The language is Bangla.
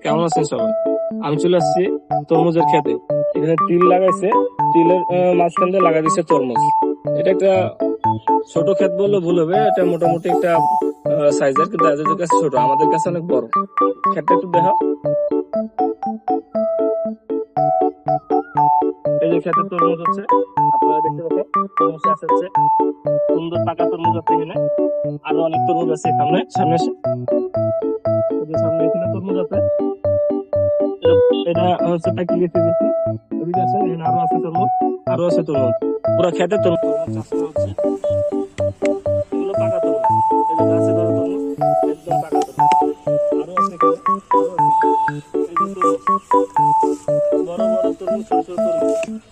কেমন আছেন সবাই? আমি চলে আসছি তরমুজের খেতে। এখানে তিল লাগাইছে, তিলের মাঝখান দিয়ে লাগা দিচ্ছে তরমুজ। এটা একটা ছোট ক্ষেত বললে ভুল হবে, এটা মোটামুটি একটা সাইজের, কিন্তু এদের কাছে ছোট, আমাদের কাছে অনেক বড়। ক্ষেতটা একটু দেখো, এই যে ক্ষেতের তরমুজ হচ্ছে, আপনারা দেখতে পাচ্ছেন তরমুজ আছে হচ্ছে, সুন্দর পাকা তরমুজ আছে এখানে। আরো অনেক তরমুজ আছে এখানে, সামনে এসে এই যে সামনে এখানে তরমুজ আছে। এটা হচ্ছে পাইকারি গেছে গেছি, ওদিকে আছে, এখানে আরো আছে তরমুজ, আরো আছে তরমুজ। পুরো খেতে তরমুজ চাষ করা হচ্ছে। এগুলো পাকা তরমুজ, এই যে গাছে ধরা তরমুজ, একদম পাকা তরমুজ। আরো আছে এখানে, আরো আছে এখানে। এই যে তরমুজ, বড় বড় তরমুজ, ছোট ছোট তরমুজ।